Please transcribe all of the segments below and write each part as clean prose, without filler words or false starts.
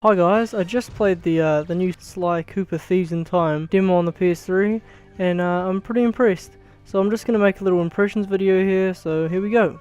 Hi guys, I just played the new Sly Cooper Thieves in Time demo on the PS3, and I'm pretty impressed. So I'm just going to make a little impressions video here, so here we go.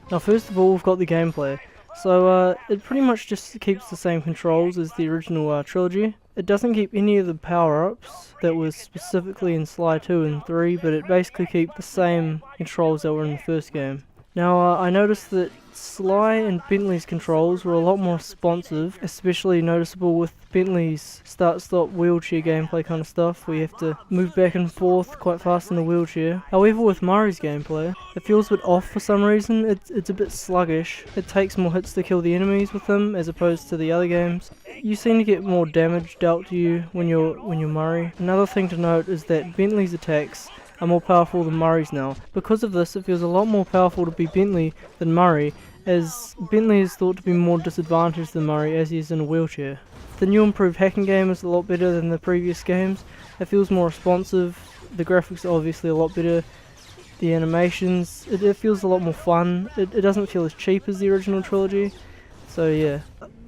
Now first of all, we've got the gameplay. So it pretty much just keeps the same controls as the original trilogy. It doesn't keep any of the power-ups that was specifically in Sly 2 and 3, but it basically keeps the same controls that were in the first game. Now I noticed that Sly and Bentley's controls were a lot more responsive, especially noticeable with Bentley's start-stop wheelchair gameplay kind of stuff, where you have to move back and forth quite fast in the wheelchair. However, with Murray's gameplay, it feels a bit off for some reason. It's a bit sluggish. It takes more hits to kill the enemies with him as opposed to the other games. You seem to get more damage dealt to you when you're Murray. Another thing to note is that Bentley's attacks are more powerful than Murray's now. Because of this, it feels a lot more powerful to be Bentley than Murray, as Bentley is thought to be more disadvantaged than Murray as he is in a wheelchair. The new improved hacking game is a lot better than the previous games. It feels more responsive, the graphics are obviously a lot better, the animations, it feels a lot more fun, it doesn't feel as cheap as the original trilogy, so yeah.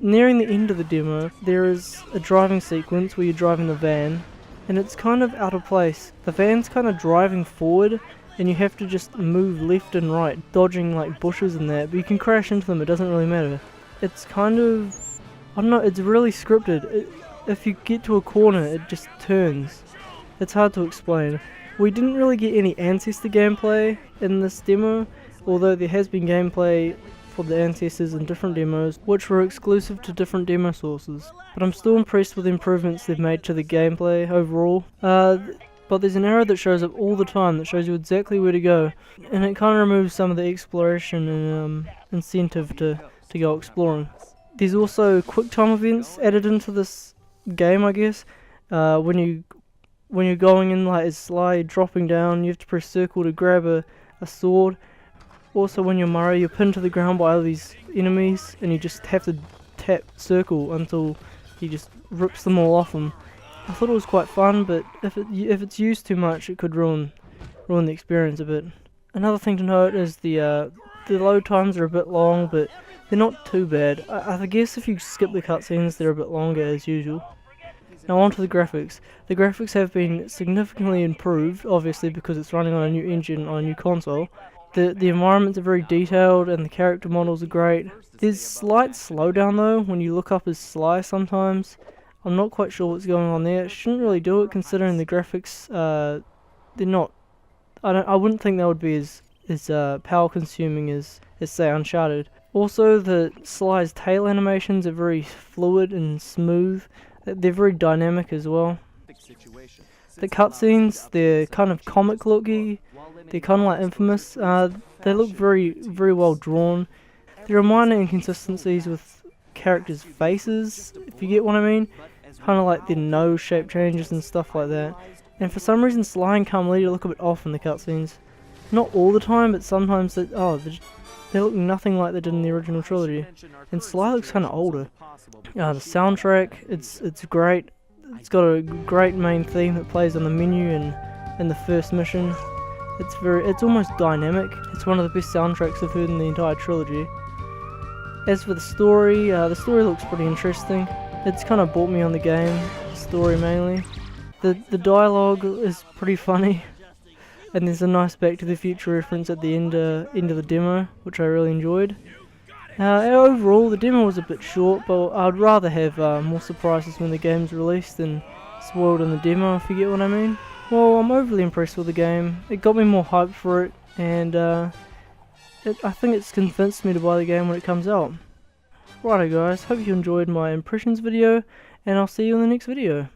Nearing the end of the demo, there is a driving sequence where you're driving the van, and it's kind of out of place. The van's kind of driving forward, and you have to just move left and right, dodging like bushes and that, but you can crash into them, it doesn't really matter. It's kind of, I don't know, it's really scripted. If you get to a corner, it just turns. It's hard to explain. We didn't really get any Ancestor gameplay in this demo, although there has been gameplay for the Ancestors in different demos, which were exclusive to different demo sources. But I'm still impressed with the improvements they've made to the gameplay overall. But there's an arrow that shows up all the time that shows you exactly where to go, and it kind of removes some of the exploration and incentive to go exploring. There's also quick time events added into this game, I guess. When you're going in like as Sly, dropping down, you have to press circle to grab a sword. Also when you're Murray, you're pinned to the ground by all these enemies, and you just have to tap circle until he just rips them all off them. I thought it was quite fun, but if it's used too much, it could ruin the experience a bit. Another thing to note is the load times are a bit long, but they're not too bad. I guess if you skip the cutscenes, they're a bit longer as usual. Now on to the graphics. The graphics have been significantly improved, obviously because it's running on a new engine on a new console. The environments are very detailed and the character models are great. There's slight slowdown though when you look up as Sly sometimes. I'm not quite sure what's going on there. It shouldn't really do it considering the graphics. They're not. I wouldn't think they would be as power consuming as say Uncharted. Also, the Sly's tail animations are very fluid and smooth. They're very dynamic as well. The cutscenes, they're kind of comic looky. They're kind of like Infamous. They look very well drawn. There are minor inconsistencies with characters' faces, if you get what I mean. Kind of like their nose shape changes and stuff like that. And for some reason, Sly and Carmelita look a bit off in the cutscenes. Not all the time, but sometimes they look nothing like they did in the original trilogy. And Sly looks kind of older. The soundtrack, it's great. It's got a great main theme that plays on the menu and in the first mission. It's almost dynamic. It's one of the best soundtracks I've heard in the entire trilogy. As for the story looks pretty interesting. It's kind of brought me on the game, the story mainly. The dialogue is pretty funny, and there's a nice Back to the Future reference at the end of the demo, which I really enjoyed. Overall, the demo was a bit short, but I'd rather have more surprises when the game's released than spoiled in the demo, if you get what I mean. Well, I'm overly impressed with the game. It got me more hyped for it, and I think it's convinced me to buy the game when it comes out. Righto guys, hope you enjoyed my impressions video, and I'll see you in the next video.